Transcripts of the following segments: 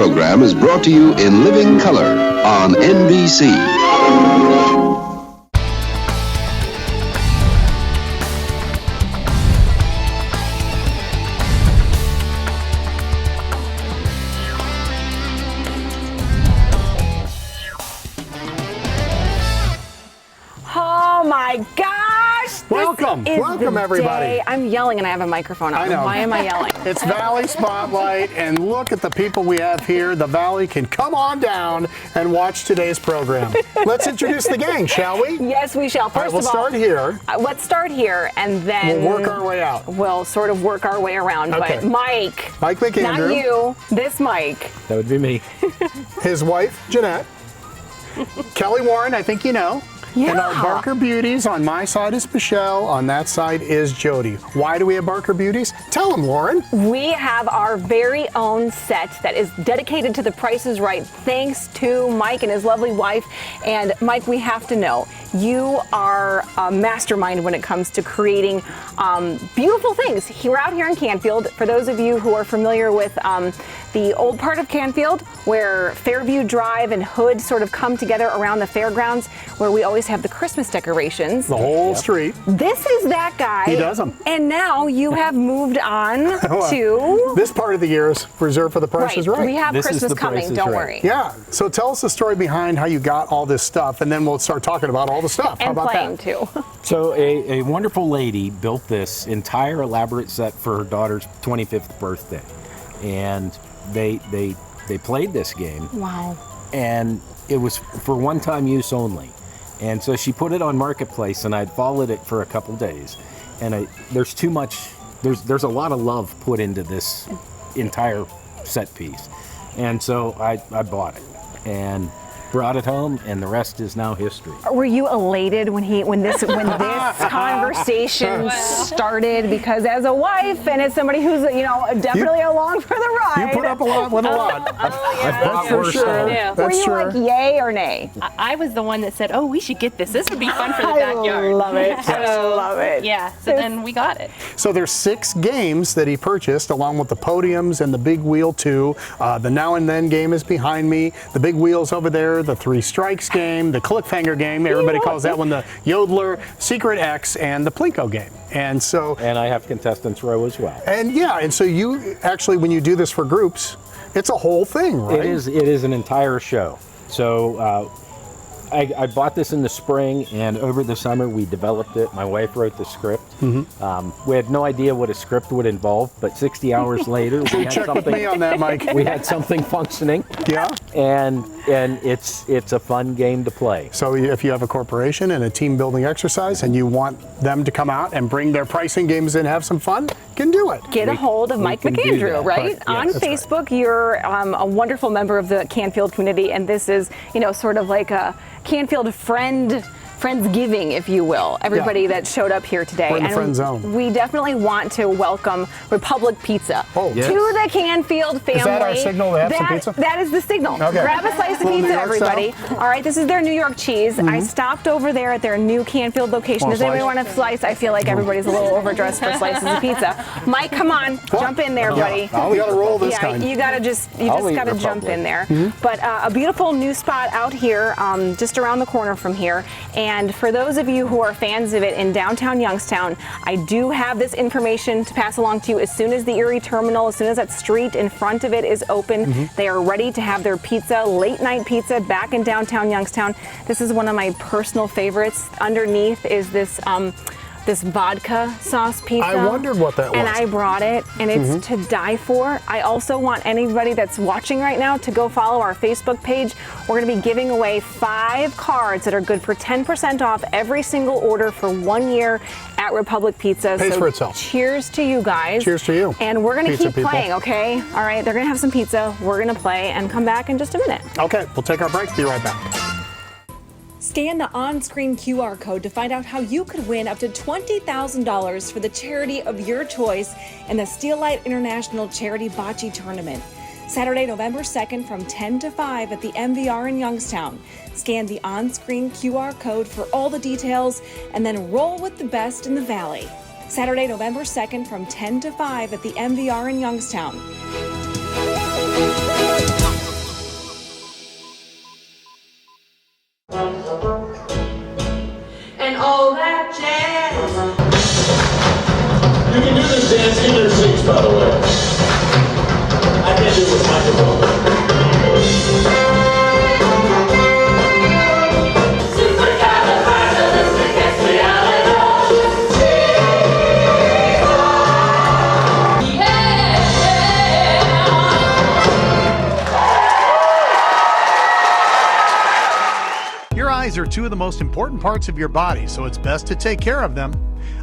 program is brought to you in living color on NBC. Oh my gosh! Welcome everybody. Day. I'm yelling and I have a microphone on. I know. Why am I yelling? It's Valley Spotlight, and look at the people we have here. The Valley can come on down and watch today's program. Let's introduce the gang, shall we? Yes, we shall. First we'll of all, start here. Let's start here and then We'll work our way out. We'll sort of work our way around. Okay. But Mike McAndrews. not you, this Mike. That would be me. His wife, Janette. Kelly Warren, I think you know. Yeah. And our Barker Beauties, on my side is Michelle, on that side is Jody. Why do we have Barker Beauties? Tell them, Warren. We have our very own set that is dedicated to The Price is Right, thanks to Mike and his lovely wife. And Mike, we have to know, you are a mastermind when it comes to creating beautiful things. We're out here in Canfield. For those of you who are familiar with the old part of Canfield, where Fairview Drive and Hood sort of come together around the fairgrounds, where we always have the Christmas decorations. The whole street. This is that guy. He does them. And now you have moved on to... This part of the year is reserved for The Price is Right. We have This is Christmas The Price coming, is don't Right. worry. Yeah, so tell us the story behind how you got all this stuff, and then we'll start talking about all the stuff. How And about playing that? too. So a wonderful lady built this entire elaborate set for her daughter's 25th birthday. And they played this game. Wow. And it was for one-time use only. And so she put it on Marketplace, and I'd followed it for a couple days. And there's too much, there's a lot of love put into this entire set piece. And so I bought it and brought it home, and the rest is now history. Were you elated when this conversation started? Because as a wife and as somebody who's definitely along for the ride, You put up a lot with a lot. That's for sure. Yeah. were you like yay or nay? I was the one that said, "Oh, we should get this. This would be fun for the backyard." I love it. I love it. Yeah. So then we got it. So there's 6 games that he purchased, along with the podiums and the big wheel too. The Now and Then game is behind me. The big wheel's over there. The 3 Strikes game, the Cliffhanger game. Everybody calls that one the Yodeler, Secret X, and the Plinko game. And so. And I have contestants row as well. And yeah, and so you actually, when you do this for groups, it's a whole thing, right? It is an entire show. So I bought this in the spring, and over the summer we developed it. My wife wrote the script. We had no idea what a script would involve, but 60 hours later we had Check with me on that, Mike. we had something functioning. Yeah. And it's a fun game to play. So if you have a corporation and a team building exercise and you want them to come out and bring their pricing games in and have some fun, you can do it. Get a hold of Mike can do McAndrews, that. right? Yes, On that's Facebook, you're a wonderful member of the Canfield community, and this is, sort of like a Canfield Friendsgiving, if you will. Everybody that showed up here today. We're in the And friend zone. We definitely want to welcome Republic Pizza Oh, yes. to the Canfield family. Is that our signal to have some pizza? That is the signal. Okay. Grab a slice of Little New pizza, York everybody. All right, this is their New York cheese. I stopped over there at their new Canfield location. Want a Does anybody slice? want a slice? I feel like everybody's a little overdressed for slices of pizza. Mike, come on, jump in there, buddy. We got to roll this Yeah, time. you just eat gotta jump Republic. in there. But a beautiful new spot out here, just around the corner from here. And for those of you who are fans of it in downtown Youngstown, I do have this information to pass along to you. As soon as the Erie Terminal, as soon as that street in front of it is open, they are ready to have their pizza, late night pizza, back in downtown Youngstown. This is one of my personal favorites. Underneath is this this vodka sauce pizza. I wondered what that was. And I brought it, and it's to die for. I also want anybody that's watching right now to go follow our Facebook page. We're going to be giving away 5 cards that are good for 10% off every single order for 1 year at Republic Pizza. Pays for itself. Cheers to you guys. Cheers to you. And we're going to Pizza keep people. playing, okay? All right, they're going to have some pizza. We're going to play and come back in just a minute. Okay, we'll take our break. Be right back. Scan the on-screen QR code to find out how you could win up to $20,000 for the charity of your choice in the Steelite International Charity Bocce Tournament. Saturday, November 2nd from 10 to 5 at the MVR in Youngstown. Scan the on-screen QR code for all the details and then roll with the best in the Valley. Saturday, November 2nd from 10 to 5 at the MVR in Youngstown. Stand in your seats, by the way. I can't do it with microphone. Your eyes are two of the most important parts of your body, so it's best to take care of them.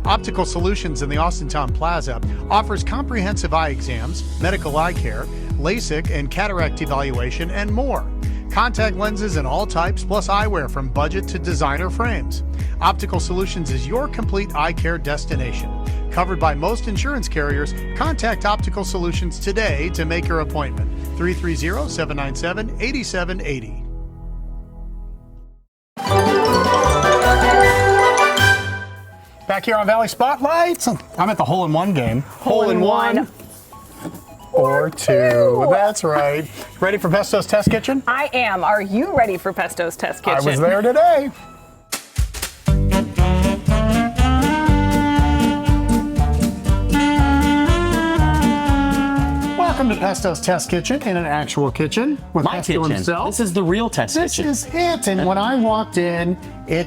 Optical Solutions in the Austintown Plaza offers comprehensive eye exams, medical eye care, LASIK and cataract evaluation, and more. Contact lenses in all types, plus eyewear from budget to designer frames. Optical Solutions is your complete eye care destination. Covered by most insurance carriers, contact Optical Solutions today to make your appointment. 330-797-8780. Back here on Valley Spotlights, I'm at the hole-in-one game. Hole-in-one. Or two. That's right. Ready for Pesto's Test Kitchen? I am. Are you ready for Pesto's Test Kitchen? I was there today. Welcome to Pesto's Test Kitchen, in an actual kitchen with My Pesto kitchen. himself. This is the real test This kitchen. is it. And when I walked in, it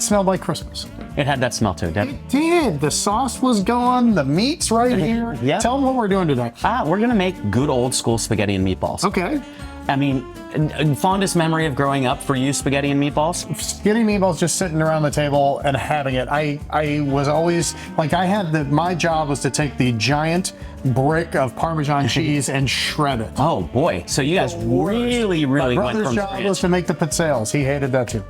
smelled like Christmas. It had that smell to it, didn't it? It did. The sauce was going. The meat's right here. Yeah. Tell them what we're doing today. We're gonna make good old school spaghetti and meatballs. Okay. I mean, fondest memory of growing up for you, spaghetti and meatballs? Spaghetti and meatballs, just sitting around the table and having it. I was always like, my job was to take the giant brick of Parmesan cheese and shred it. Oh boy, so you guys really went Brother's from job was scratch. to make the pizzelles. He hated that too.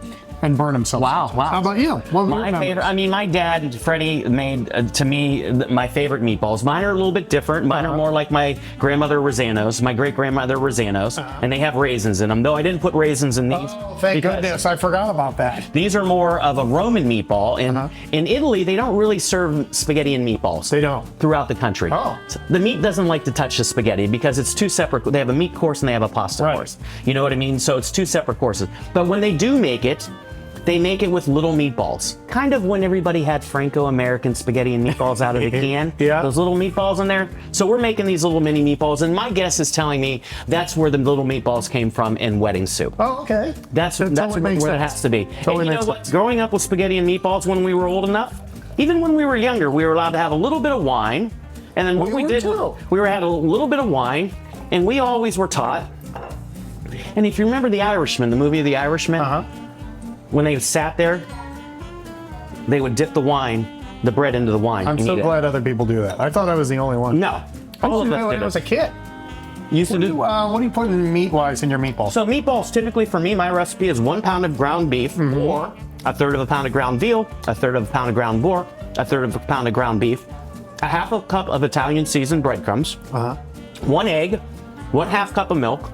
And burn himself. Wow. How about you? What were your My memories? favorite, I mean, my dad, Freddie, made to me my favorite meatballs. Mine are a little bit different. Mine are more like my grandmother Rosano's, my great grandmother Rosano's, and they have raisins in them. Though I didn't put raisins in these. Oh, thank because goodness. I forgot about that. These are more of a Roman meatball, and in Italy they don't really serve spaghetti and meatballs. They don't. Throughout the country. Oh. The meat doesn't like to touch the spaghetti because it's two separate. They have a meat course and they have a pasta Right. course. You know what I mean? So it's two separate courses. But when they do make it, they make it with little meatballs. Kind of when everybody had Franco-American spaghetti and meatballs out of the can. Yeah. Those little meatballs in there. So we're making these little mini meatballs, and my guess is telling me that's where the little meatballs came from in wedding soup. Oh, okay. That's totally makes where it sense. has to be. Totally And you makes know what? sense. Growing up with spaghetti and meatballs when we were old enough, even when we were younger, we were allowed to have a little bit of wine. And then what We we were did, too. we had a little bit of wine, and we always were taught. And if you remember The Irishman, the movie The Irishman, when they sat there, they would dip the bread into the wine. I'm and so eat it. glad other people do that. I thought I was the only one. No. I All used of to do us it when did I was it. a kid. Used to do. What do you put in meat-wise in your meatballs? So meatballs, typically for me, my recipe is 1 pound of ground beef, or a third of a pound of ground veal, a third of a pound of ground pork, a third of a pound of ground beef, a half a cup of Italian seasoned breadcrumbs, 1 egg, 1/2 cup of milk,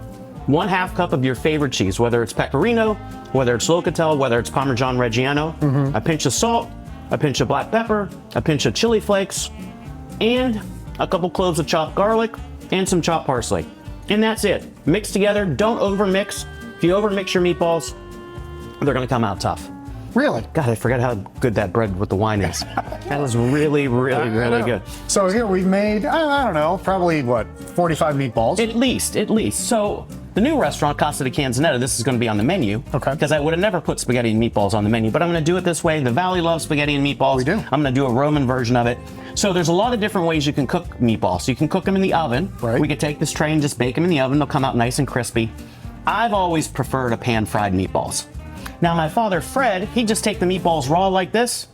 1/2 cup of your favorite cheese, whether it's Pecorino, whether it's Locatelli, whether it's Parmesan Reggiano, a pinch of salt, a pinch of black pepper, a pinch of chili flakes, and a couple cloves of chopped garlic, and some chopped parsley. And that's it. Mix together, don't overmix. If you overmix your meatballs, they're gonna come out tough. Really? God, I forgot how good that bread with the wine is. That was really good. So here we've made, I don't know, probably 45 meatballs. At least. So the new restaurant, Casa de Canzonetta, this is going to be on the menu. Okay. Because I would have never put spaghetti and meatballs on the menu, but I'm going to do it this way. The Valley loves spaghetti and meatballs. We do. I'm going to do a Roman version of it. So there's a lot of different ways you can cook meatballs. You can cook them in the oven. Right. We could take this tray and just bake them in the oven. They'll come out nice and crispy. I've always preferred a pan-fried meatballs. Now my father, Fred, he'd just take the meatballs raw like this,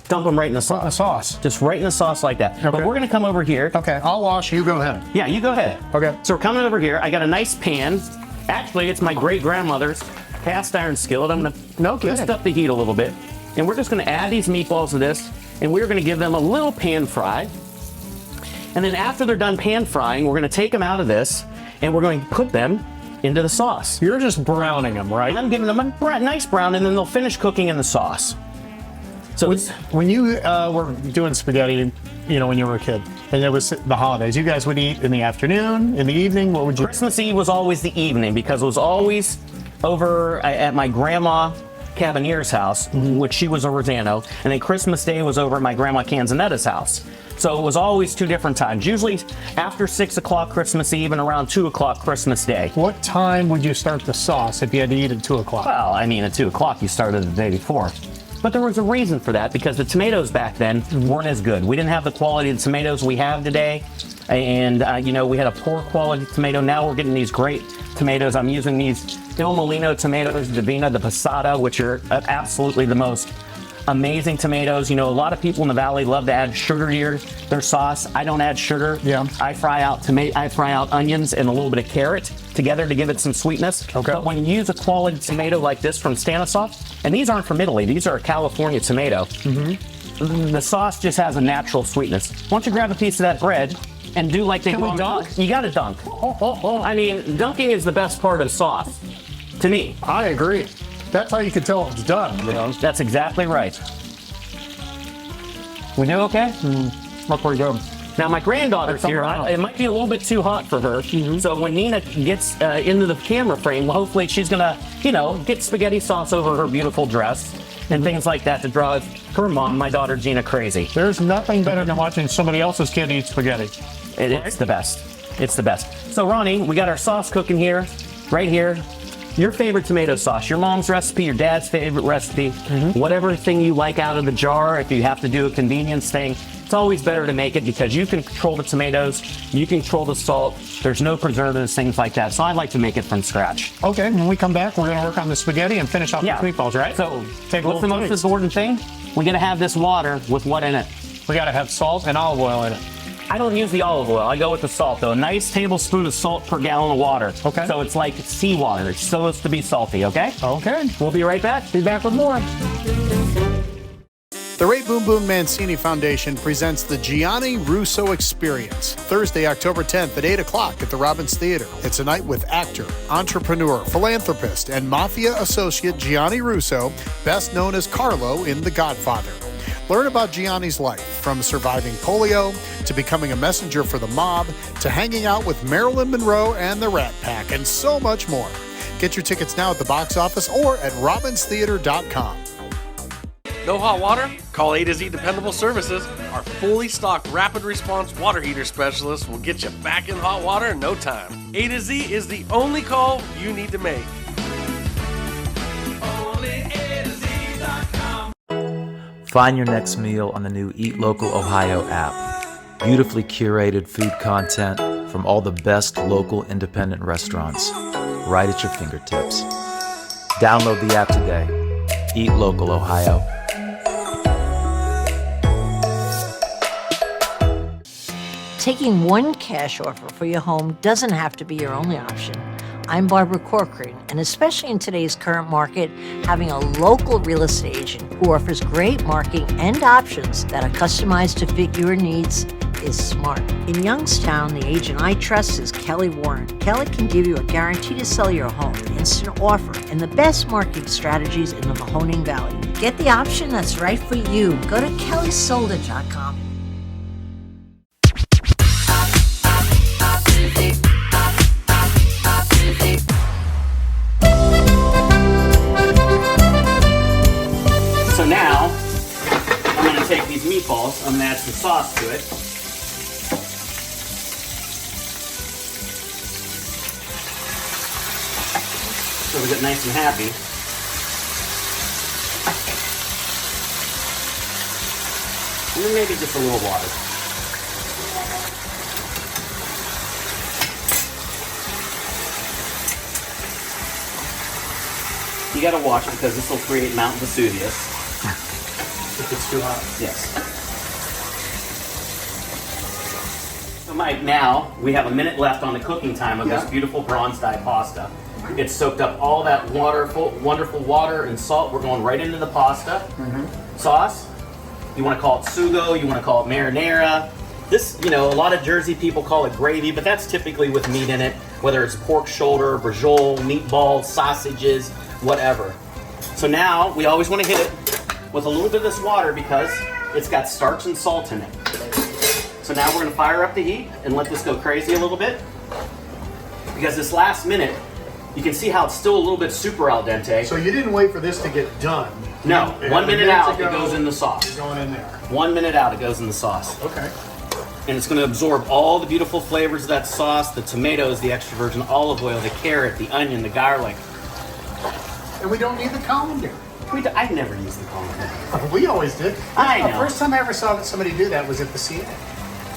dump them right in the sauce. A sauce. Just right in the sauce like that. Okay. But we're going to come over here. Okay, I'll wash, you go ahead. Yeah, you go ahead. Okay. So we're coming over here. I got a nice pan. Actually, it's my great-grandmother's cast iron skillet. I'm gonna boost up the heat a little bit. And we're just gonna add these meatballs to this, and we're gonna give them a little pan fry. And then after they're done pan frying, we're gonna take them out of this, and we're going to put them into the sauce. You're just browning them, right? I'm giving them a nice brown, and then they'll finish cooking in the sauce. So When you were doing spaghetti, when you were a kid, and it was the holidays, you guys would eat in the afternoon, in the evening, what would you? Christmas Eve was always the evening because it was always over at my grandma Cabanier's house, which she was over Zano, and then Christmas Day was over at my grandma Canzonetta's house. So it was always 2 different times, usually after 6 o'clock Christmas Eve and around 2 o'clock Christmas Day. What time would you start the sauce if you had to eat at 2 o'clock? Well, I mean, at 2 o'clock you started the day before. But there was a reason for that, because the tomatoes back then weren't as good. We didn't have the quality of the tomatoes we have today. And, you know, we had a poor quality tomato. Now we're getting these great tomatoes. I'm using these Il Molino tomatoes, Divina, the Passata, which are absolutely the most amazing tomatoes. You know, a lot of people in the valley love to add sugar to their sauce. I don't add sugar. Yeah. I fry out onions and a little bit of carrot together to give it some sweetness. Okay. But when you use a quality tomato like this from Stanislav, and these aren't from Italy, these are a California tomato, the sauce just has a natural sweetness. Why don't you grab a piece of that bread and do like they do on dunk? You gotta dunk. I mean, dunking is the best part of sauce, to me. I agree. That's how you can tell it's done, you know? That's exactly right. We do okay? Look where you go. Now my granddaughter's here. It might be a little bit too hot for her. So when Nina gets into the camera frame, well, hopefully she's gonna, you know, get spaghetti sauce over her beautiful dress and things like that to drive her mom, my daughter Gina, crazy. There's nothing better than watching somebody else's kid eat spaghetti. It's the best. It's the best. So Ronnie, we got our sauce cooking here, right here. Your favorite tomato sauce, your mom's recipe, your dad's favorite recipe, whatever thing you like out of the jar. If you have to do a convenience thing, it's always better to make it because you can control the tomatoes, you can control the salt, there's no preservatives, things like that. So I like to make it from scratch. Okay, when we come back, we're gonna work on the spaghetti and finish off the meatballs, right? So take what's the most important thing? We're gonna have this water with what in it? We gotta have salt and olive oil in it. I don't use the olive oil. I go with the salt, though. A nice tablespoon of salt per gallon of water. Okay. So it's like seawater. It's supposed to be salty, okay? Okay. We'll be right back. Be back with more. The Ray Boom Boom Mancini Foundation presents the Gianni Russo Experience, Thursday, October 10th at 8 o'clock at the Robbins Theater. It's a night with actor, entrepreneur, philanthropist, and mafia associate Gianni Russo, best known as Carlo in The Godfather. Learn about Gianni's life, from surviving polio to becoming a messenger for the mob to hanging out with Marilyn Monroe and the Rat Pack, and so much more. Get your tickets now at the box office or at robbinstheater.com. No hot water? Call A to Z Dependable Services. Our fully stocked rapid response water heater specialist will get you back in hot water in no time. A to Z is the only call you need to make. Find your next meal on the new Eat Local Ohio app. Beautifully curated food content from all the best local independent restaurants, right at your fingertips. Download the app today. Eat Local Ohio. Taking one cash offer for your home doesn't have to be your only option. I'm Barbara Corcoran, and especially in today's current market, having a local real estate agent who offers great marketing and options that are customized to fit your needs is smart. In Youngstown, the agent I trust is Kelly Warren. Kelly can give you a guarantee to sell your home, instant offer, and the best marketing strategies in the Mahoning Valley. Get the option that's right for you. Go to kellysolder.com. So now, I'm going to take these meatballs, I'm going to add some sauce to it. So we get nice and happy. And then maybe just a little water. You gotta watch it because this will create Mount Vesuvius. If it's too hot? Yes. So Mike, now we have a minute left on the cooking time of this beautiful bronze dye pasta. It's soaked up all that wonderful water and salt. We're going right into the pasta. Sauce, you want to call it sugo, you want to call it marinara. This, you know, a lot of Jersey people call it gravy, but that's typically with meat in it, whether it's pork shoulder, brajol, meatballs, sausages, whatever. So now we always want to hit it with a little bit of this water because it's got starch and salt in it. So now we're going to fire up the heat and let this go crazy a little bit, because this last minute You can see how it's still a little bit super al dente. So you didn't wait for this to get done. No, 1 minute out, it goes in the sauce. Going in there. 1 minute out, it goes in the sauce. Okay. And it's going to absorb all the beautiful flavors of that sauce, the tomatoes, the extra virgin olive oil, the carrot, the onion, the garlic. And we don't need the colander. I never used the colander. We always did. I know. The first time I ever saw somebody do that was at the CA.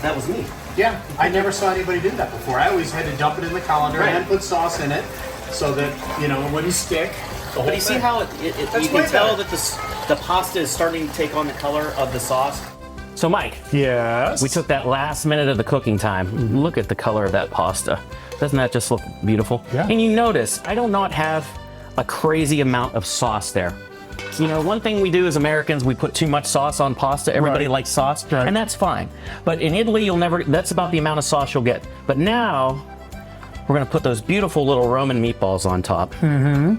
That was me. Yeah, I never saw anybody do that before. I always had to dump it in the colander and then put sauce in it so that, you know, it wouldn't stick. But you see how you can tell that the pasta is starting to take on the color of the sauce? So Mike, yes, we took that last minute of the cooking time. Look at the color of that pasta. Doesn't that just look beautiful? Yeah. And you notice, I do not have a crazy amount of sauce there. You know, one thing we do as Americans, we put too much sauce on pasta. Everybody likes sauce, and that's fine. But in Italy, that's about the amount of sauce you'll get. But now, we're gonna put those beautiful little Roman meatballs on top. Mm-hmm.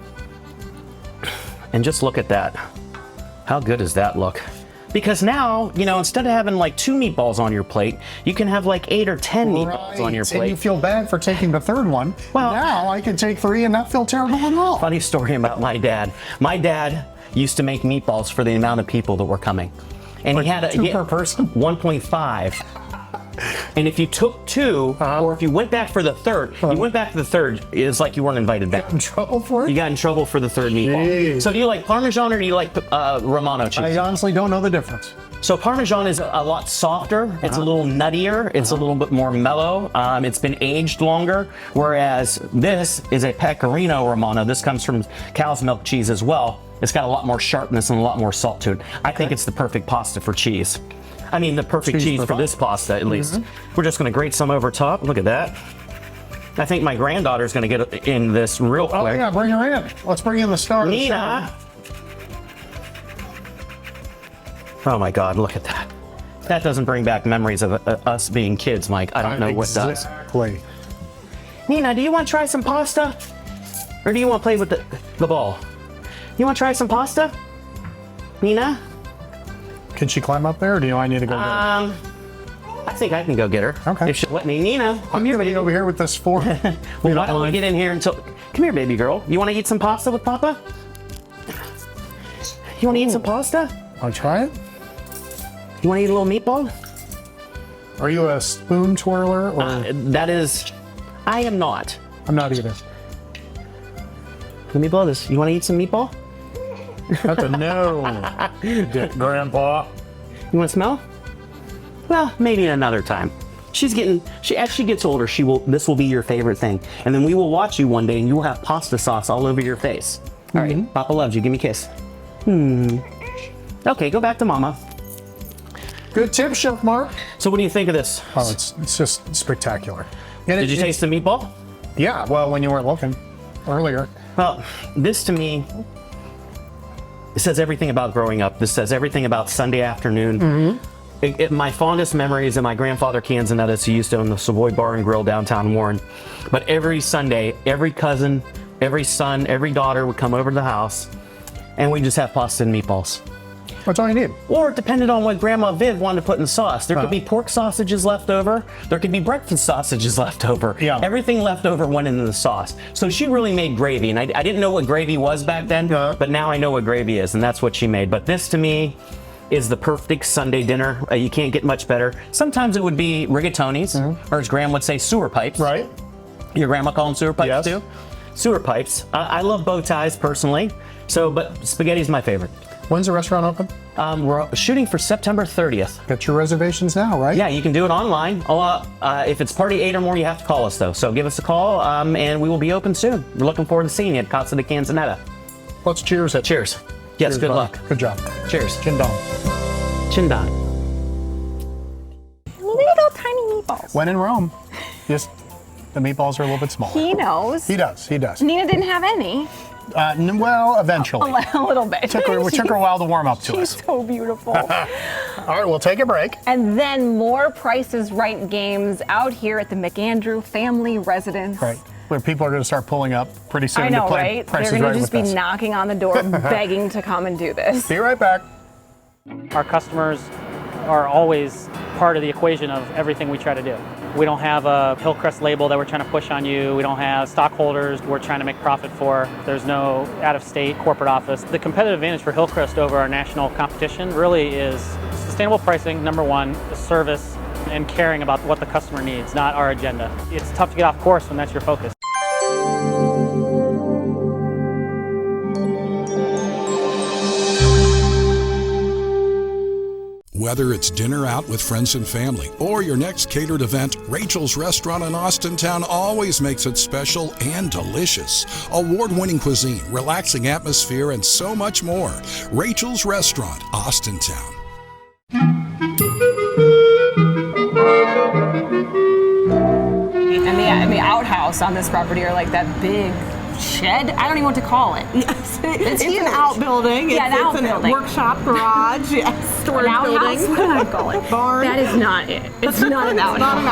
And just look at that. How good does that look? Because now, you know, instead of having like 2 meatballs on your plate, you can have like 8 or 10 meatballs on your plate. And you feel bad for taking the third one. Well, now I can take 3 and not feel terrible at all. Funny story about my dad. My dad used to make meatballs for the amount of people that were coming. And he had 2 per person? 1.5. And if you took 2, or if you went back for the third, it's like you weren't invited back. Got in trouble for it? You got in trouble for the third meatball. Jeez. So do you like Parmesan or do you like Romano cheese? I honestly don't know the difference. So Parmesan is a lot softer. It's a little nuttier. It's a little bit more mellow. It's been aged longer. Whereas this is a Pecorino Romano. This comes from cow's milk cheese as well. It's got a lot more sharpness and a lot more salt to it. I think it's the perfect pasta for cheese. I mean, the perfect cheese for this pasta, at least. We're just going to grate some over top. Look at that. I think my granddaughter's going to get in this real quick. Oh, yeah, bring her in. Let's bring in the star. Nina! Oh, my God, look at that. That doesn't bring back memories of us being kids, Mike. I don't know what does. Exactly. Nina, do you want to try some pasta? Or do you want to play with the ball? You want to try some pasta? Nina? Can she climb up there, or do I need to go get her? I think I can go get her. Okay. If she'll let me. Nina, I'm going to be over here with this fork. Well, why don't we get in here until... Come here, baby girl. You want to eat some pasta with Papa? You want to eat some pasta? I'll try it. You want to eat a little meatball? Are you a spoon twirler? Or? That is... I am not. I'm not either. Let me blow this. You want to eat some meatball? That's a no, Grandpa. You want to smell? Well, maybe another time. As she gets older, this will be your favorite thing. And then we will watch you one day and you will have pasta sauce all over your face. All right, Papa loves you. Give me a kiss. Okay, go back to Mama. Good tip, Chef Mark. So what do you think of this? Oh, it's just spectacular. Did you taste the meatball? Yeah, well, when you weren't looking earlier. Well, this to me, it says everything about growing up. This says everything about Sunday afternoon. My fondest memories of my grandfather Canzonetta, who used to own the Savoy Bar and Grill downtown Warren. But every Sunday, every cousin, every son, every daughter would come over to the house, and we'd just have pasta and meatballs. That's all you need. Or it depended on what Grandma Viv wanted to put in the sauce. There could be pork sausages left over. There could be breakfast sausages left over. Yeah. Everything left over went into the sauce. So she really made gravy. And I didn't know what gravy was back then, but now I know what gravy is, and that's what she made. But this, to me, is the perfect Sunday dinner. You can't get much better. Sometimes it would be rigatonis, or as Graham would say, sewer pipes. Right. Your grandma call them sewer pipes too? Sewer pipes. I love bow ties personally, but spaghetti's my favorite. When's the restaurant open? We're shooting for September 30th. Got your reservations now, right? Yeah, you can do it online. If it's party 8 or more, you have to call us though. So give us a call, and we will be open soon. We're looking forward to seeing you at Casa de Canzonetta. Let's cheers it. Cheers. Yes, Cheers, good buddy. luck. Good job. Cheers. Chin-dong. Chin-dong. Little tiny meatballs. When in Rome, just the meatballs are a little bit smaller. He knows. He does. He does. Nina didn't have any. Well, eventually. A little bit. We took her a while to warm up to us. She's so beautiful. All right, we'll take a break. And then more Price is Right games out here at the McAndrews family residence. Right. Where people are going to start pulling up pretty soon I know, to play right? Price They're is going Right to just with be us. knocking on the door, begging to come and do this. Be right back. Our customers are always part of the equation of everything we try to do. We don't have a Hillcrest label that we're trying to push on you. We don't have stockholders we're trying to make profit for. There's no out-of-state corporate office. The competitive advantage for Hillcrest over our national competition really is sustainable pricing, number one, the service, and caring about what the customer needs, not our agenda. It's tough to get off course when that's your focus. Whether it's dinner out with friends and family or your next catered event, Rachel's Restaurant in Austintown always makes it special and delicious. Award-winning cuisine, relaxing atmosphere, and so much more. Rachel's Restaurant, Austintown. And the outhouse on this property are like that big shed. I don't even know what to call it. Yes, it's an outbuilding. Yeah, an outbuilding. Workshop, garage, yes, storage building. What do I call it? Barn. That is not it. It's not an outhouse. Not an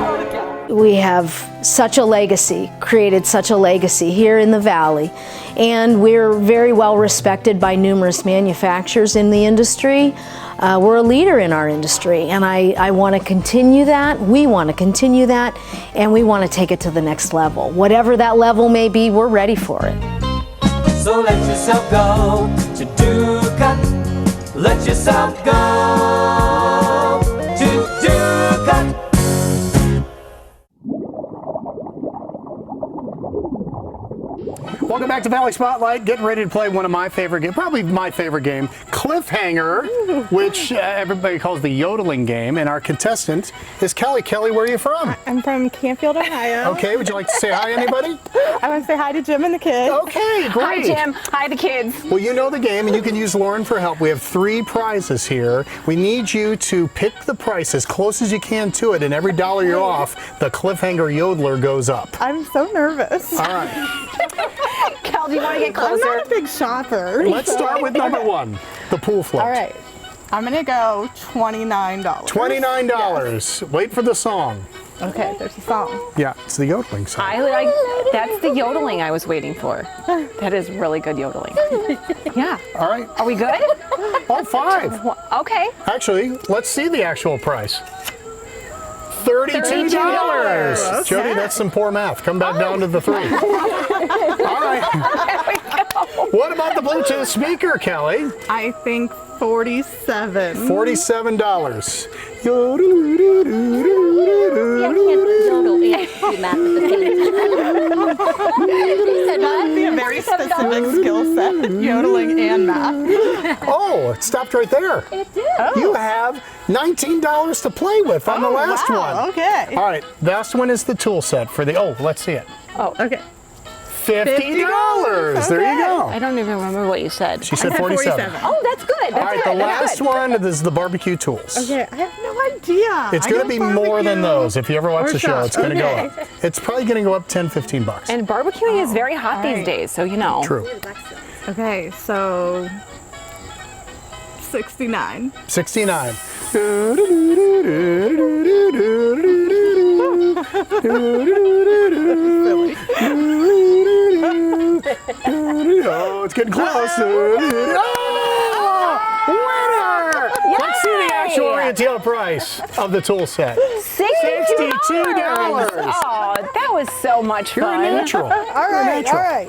outhouse. We have such a legacy, created such a legacy here in the Valley, and we're very well respected by numerous manufacturers in the industry. We're a leader in our industry, and I want to continue that. We want to continue that, and we want to take it to the next level. Whatever that level may be, we're ready for it. So let yourself go to Duca. Let yourself go to Duca. Welcome back to Valley Spotlight. Getting ready to play one of my favorite games, probably my favorite game, Cliffhanger, which everybody calls the yodeling game. And our contestant is Kelly. Kelly, where are you from? I'm from Canfield, Ohio. Okay, would you like to say hi, anybody? I want to say hi to Jim and the kids. Okay, great. Hi, Jim. Hi, the kids. Well, you know the game, and you can use Lauren for help. We have 3 prizes here. We need you to pick the price as close as you can to it, and every dollar you're off, the Cliffhanger yodeler goes up. I'm so nervous. All right. Kel, do you want to get closer? I'm not a big shopper. Let's start with number 1, the pool float. All right. I'm going to go $29. $29. Wait for the song. Okay, there's a song. Yeah, it's the yodeling song. That's the yodeling I was waiting for. That is really good yodeling. Yeah. All right. Are we good? Oh, 5. Okay. Actually, let's see the actual price. $32. Okay. Jody, that's some poor math. Come back down to the 3. All right. There we go. What about the Bluetooth speaker, Kelly? I think $47. $47. That'd be a very specific skill set, yodeling and math. Oh, it stopped right there. It did. You have $19 to play with on the last one. Okay. All right, last one is the tool set for the, let's see it. Oh, okay. $50. There you go. I don't even remember what you said. She said 47. Oh, that's good. That's All right, good. the last one is the barbecue tools. Okay, I have no idea. It's going to be more than those. If you ever watch the show, it's going to go Okay. up. It's probably going to go up $10, $15. And barbecuing is very hot these days, so you know. True. Okay, so 69. 69. Oh, it's getting close. Winner! Let's see the actual retail price of the tool set. $62. $62. Oh, that was so much You're fun. a natural. All right, all right.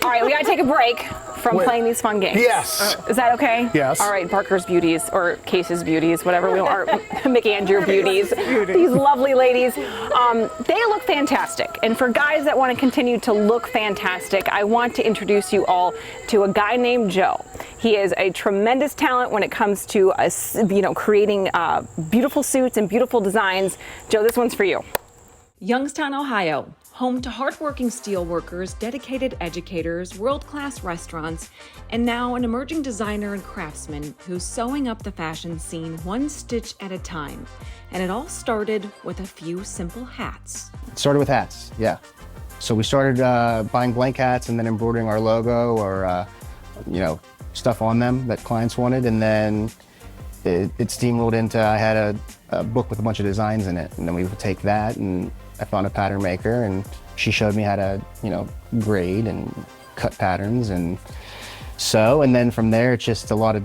All right, we got to take a break from playing these fun games. Yes. Is that okay? Yes. All right, Parker's Beauties, or Case's Beauties, whatever we are, McAndrew Beauties. These lovely ladies. They look fantastic. And for guys that want to continue to look fantastic, I want to introduce you all to a guy named Joe. He is a tremendous talent when it comes to creating beautiful suits and beautiful designs. Joe, this one's for you. Youngstown, Ohio, home to hardworking steelworkers, dedicated educators, world-class restaurants, and now an emerging designer and craftsman who's sewing up the fashion scene one stitch at a time. And it all started with a few simple hats. It started with hats, yeah. So we started buying blank hats and then embroidering our logo or, stuff on them that clients wanted. And then it steamrolled into, I had a book with a bunch of designs in it. And then we would take that, and I found a pattern maker, and she showed me how to, grade and cut patterns and sew. And then from there, it's just a lot of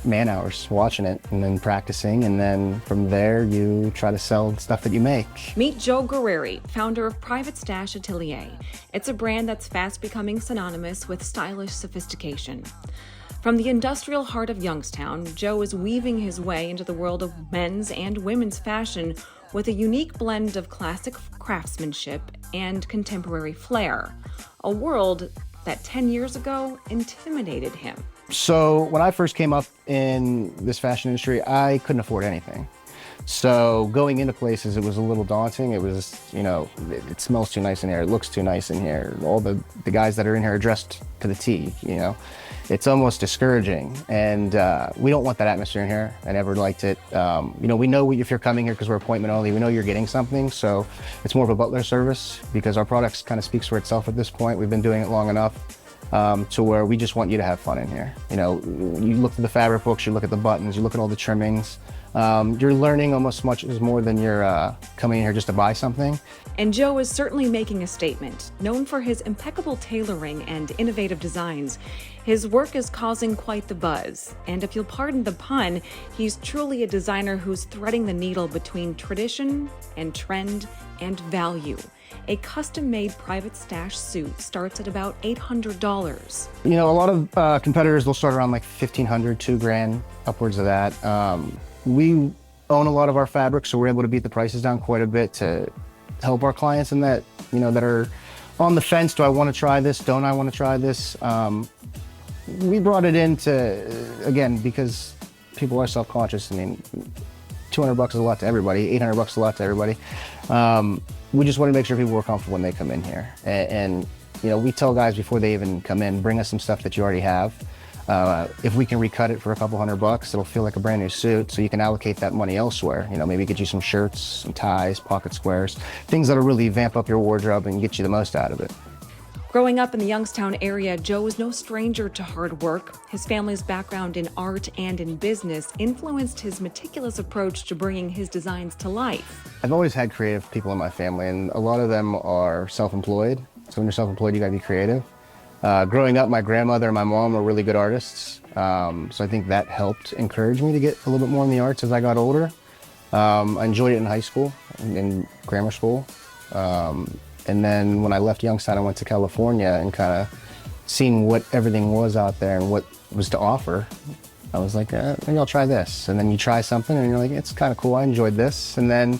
man hours watching it and then practicing, and then from there you try to sell stuff that you make. Meet Joe Guerreri, founder of Private Stash Atelier. It's a brand that's fast becoming synonymous with stylish sophistication. From the industrial heart of Youngstown, Joe is weaving his way into the world of men's and women's fashion with a unique blend of classic craftsmanship and contemporary flair, a world that 10 years ago intimidated him. So when I first came up in this fashion industry, I couldn't afford anything. So going into places, it was a little daunting. It was, you know, it smells too nice in here, it looks too nice in here. All the guys that are in here are dressed to the T, you know. It's almost discouraging, and we don't want that atmosphere in here. I never liked it. You know, we know if you're coming here because we're appointment only, we know you're getting something, so it's more of a butler service because our product kind of speaks for itself at this point. We've been doing it long enough to where we just want you to have fun in here. You know, you look at the fabric books, you look at the buttons, you look at all the trimmings. You're learning almost much as more than you're coming in here just to buy something. And Joe is certainly making a statement. Known for his impeccable tailoring and innovative designs, his work is causing quite the buzz. And if you'll pardon the pun, he's truly a designer who's threading the needle between tradition and trend and value. A custom-made Private Stash suit starts at about $800. You know, a lot of competitors, they'll start around like $1,500, $2,000, upwards of that. We own a lot of our fabrics, so we're able to beat the prices down quite a bit to help our clients in that, you know, that are on the fence. Do I want to try this? Don't I want to try this? We brought it in to, again, because people are self-conscious. I mean, $200 is a lot to everybody, $800 is a lot to everybody. We just want to make sure people are comfortable when they come in here. And you know, we tell guys before they even come in, bring us some stuff that you already have. If we can recut it for a couple $100, it'll feel like a brand new suit, so you can allocate that money elsewhere. You know, maybe get you some shirts, some ties, pocket squares, things that'll really vamp up your wardrobe and get you the most out of it. Growing up in the Youngstown area, Joe is no stranger to hard work. His family's background in art and in business influenced his meticulous approach to bringing his designs to life. I've always had creative people in my family, and a lot of them are self-employed. So when you're self-employed, you gotta be creative. Growing up, my grandmother and my mom were really good artists, so I think that helped encourage me to get a little bit more in the arts as I got older. I enjoyed it in high school, in grammar school, and then when I left Youngstown, I went to California and kind of seen what everything was out there and what was to offer. I was like, maybe I'll try this. And then you try something and you're like, it's kind of cool, I enjoyed this. And then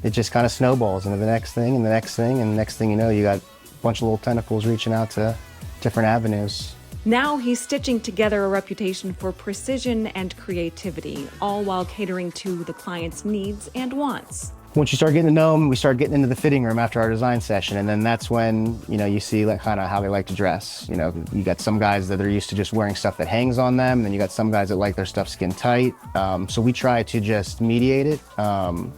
it just kind of snowballs into the next thing and the next thing, and the next thing you know, you got a bunch of little tentacles reaching out to different avenues. Now he's stitching together a reputation for precision and creativity, all while catering to the client's needs and wants. Once you start getting to know them, we start getting into the fitting room after our design session, and then that's when, you know, you see like kind of how they like to dress. You know, you got some guys that are used to just wearing stuff that hangs on them, and then you got some guys that like their stuff skin tight. So we try to just mediate it. The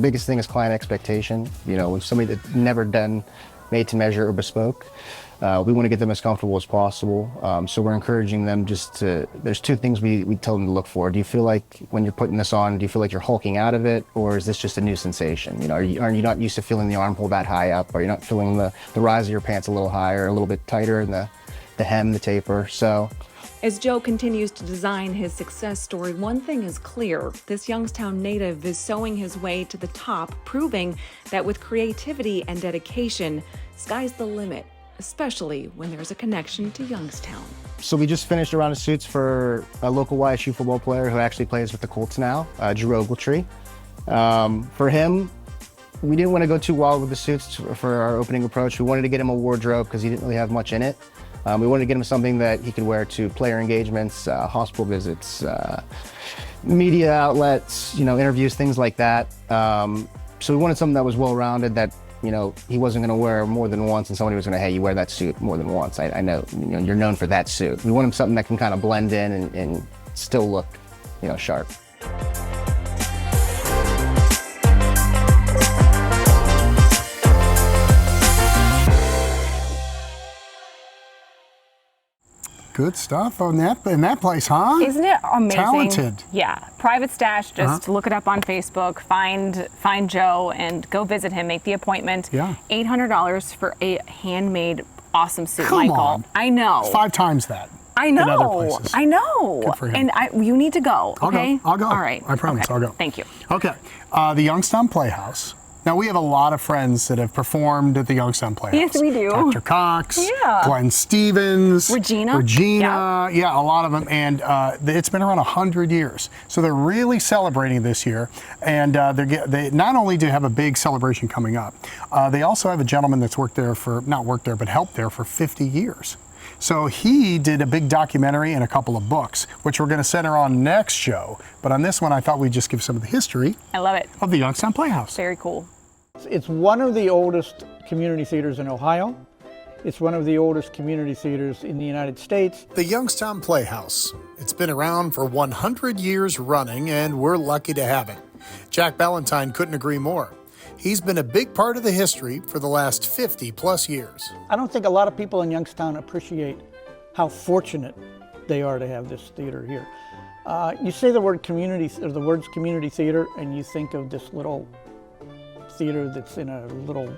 biggest thing is client expectation. You know, with somebody that's never done made to measure or bespoke, we want to get them as comfortable as possible. So we're encouraging them just to, there's two things we tell them to look for. Do you feel like when you're putting this on, do you feel like you're hulking out of it, or is this just a new sensation? You know, are you not used to feeling the armhole that high up? Are you not feeling the rise of your pants a little higher, a little bit tighter in the hem, the taper? So as Joe continues to design his success story, one thing is clear. This Youngstown native is sewing his way to the top, proving that with creativity and dedication, sky's the limit, especially when there's a connection to Youngstown. So we just finished a round of suits for a local YSU football player who actually plays with the Colts now, Drew Ogletree. For him, we didn't want to go too wild with the suits for our opening approach. We wanted to get him a wardrobe because he didn't really have much in it. We wanted to get him something that he could wear to player engagements, hospital visits, media outlets, you know, interviews, things like that. So we wanted something that was well-rounded, that, you know, he wasn't going to wear more than once and somebody was going to, hey, you wear that suit more than once. I know, you know, you're known for that suit. We want him something that can kind of blend in and still look, you know, sharp. Good stuff in that place, huh? Isn't it amazing? Talented. Yeah. Private Stash, just look it up on Facebook, find Joe and go visit him, make the appointment. Yeah. $800 for a handmade awesome suit, Come Michael. on. I know. It's 5 times that. I in other know. places. I know. Good for him. And you need to go. Okay. I'll go. All right. I promise. Okay. I'll go. Thank you. Okay. The Youngstown Playhouse. Now, we have a lot of friends that have performed at the Youngstown Playhouse. Yes, we do. Dr. Cox, Yeah. Glenn Stevens, Regina. Yeah, a lot of them. And it's been around 100 years. So they're really celebrating this year. And they not only do have a big celebration coming up, they also have a gentleman that's helped there for 50 years. So he did a big documentary and a couple of books, which we're going to center on next show. But on this one, I thought we'd just give some of the history. I love it. Of the Youngstown Playhouse. Very cool. It's one of the oldest community theaters in Ohio. It's one of the oldest community theaters in the United States. The Youngstown Playhouse. It's been around for 100 years running, and we're lucky to have it. Jack Ballantyne couldn't agree more. He's been a big part of the history for the last 50 plus years. I don't think a lot of people in Youngstown appreciate how fortunate they are to have this theater here. You say the word community, or the words community theater, and you think of this little theater that's in a little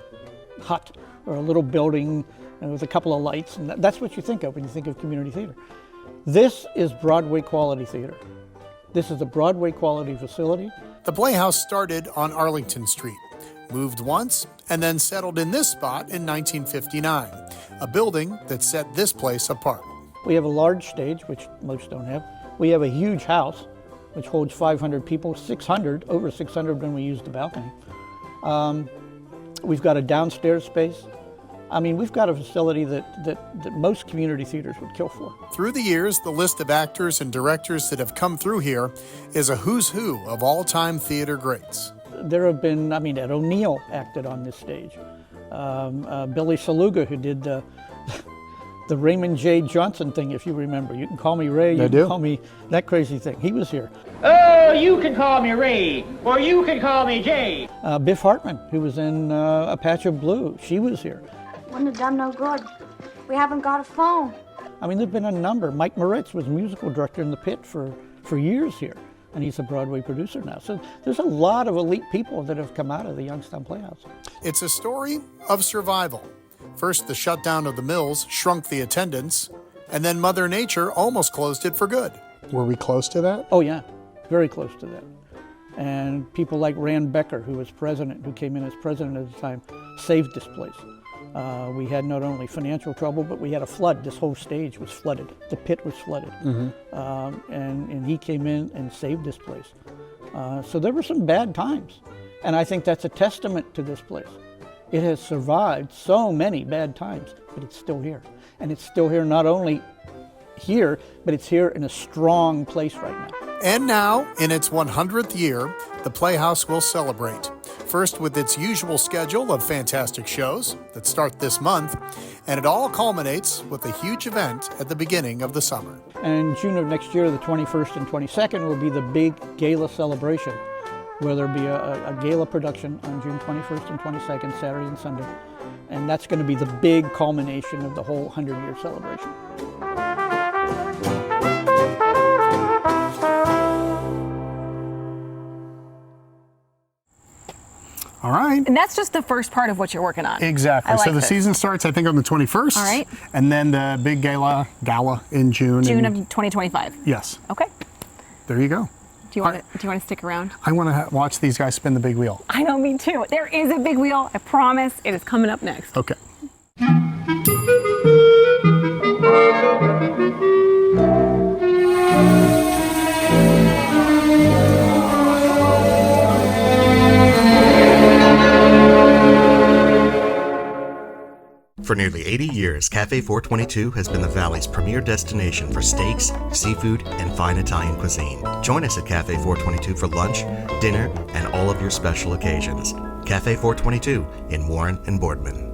hut or a little building with a couple of lights, and that's what you think of when you think of community theater. This is Broadway quality theater. This is a Broadway quality facility. The Playhouse started on Arlington Street, moved once, and then settled in this spot in 1959, a building that set this place apart. We have a large stage, which most don't have. We have a huge house, which holds 500 people, over 600 when we use the balcony. We've got a downstairs space. I mean, we've got a facility that most community theaters would kill for. Through the years, the list of actors and directors that have come through here is a who's who of all-time theater greats. There have been, Ed O'Neill acted on this stage. Billy Saluga, who did the Raymond J. Johnson thing, if you remember. You can call me Ray, you can call me that crazy thing. He was here. Oh, you can call me Ray, or you can call me Jay. Biff Hartman, who was in A Patch of Blue, she was here. Wouldn't have done no good. We haven't got a phone. There've been a number. Mike Moritz was musical director in the Pit for years here, and he's a Broadway producer now. So there's a lot of elite people that have come out of the Youngstown Playhouse. It's a story of survival. First, the shutdown of the mills shrunk the attendance, and then Mother Nature almost closed it for good. Were we close to that? Oh, yeah, very close to that. And people like Rand Becker, who came in as president at the time, saved this place. We had not only financial trouble, but we had a flood. This whole stage was flooded. The Pit was flooded. And he came in and saved this place. So there were some bad times. And I think that's a testament to this place. It has survived so many bad times, but it's still here. And it's still here not only here, but it's here in a strong place right now. And now, in its 100th year, the Playhouse will celebrate. First with its usual schedule of fantastic shows that start this month, and it all culminates with a huge event at the beginning of the summer. And in June of next year, the 21st and 22nd, will be the big gala celebration, where there'll be a gala production on June 21st and 22nd, Saturday and Sunday. And that's going to be the big culmination of the whole 100-year celebration. All right. And that's just the first part of what you're working on. Exactly. So the season starts, I think, on the 21st. All right. And then the big gala in June. June of 2025. Yes. Okay. There you go. Do you want to stick around? I want to watch these guys spin the big wheel. I know, me too. There is a big wheel. I promise. It is coming up next. Okay. For nearly 80 years, Cafe 422 has been the Valley's premier destination for steaks, seafood, and fine Italian cuisine. Join us at Cafe 422 for lunch, dinner, and all of your special occasions. Cafe 422 in Warren and Boardman.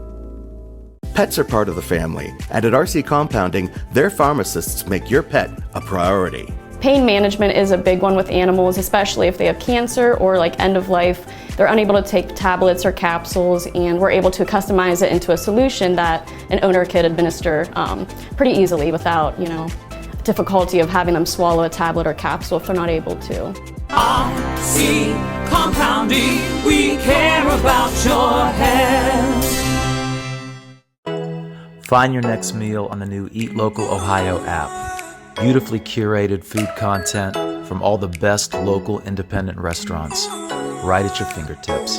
Pets are part of the family, and at RC Compounding, their pharmacists make your pet a priority. Pain management is a big one with animals, especially if they have cancer or like end of life. They're unable to take tablets or capsules, and we're able to customize it into a solution that an owner could administer pretty easily without, difficulty of having them swallow a tablet or capsule if they're not able to. RC Compounding, we care about your health. Find your next meal on the new Eat Local Ohio app. Beautifully curated food content from all the best local independent restaurants, right at your fingertips.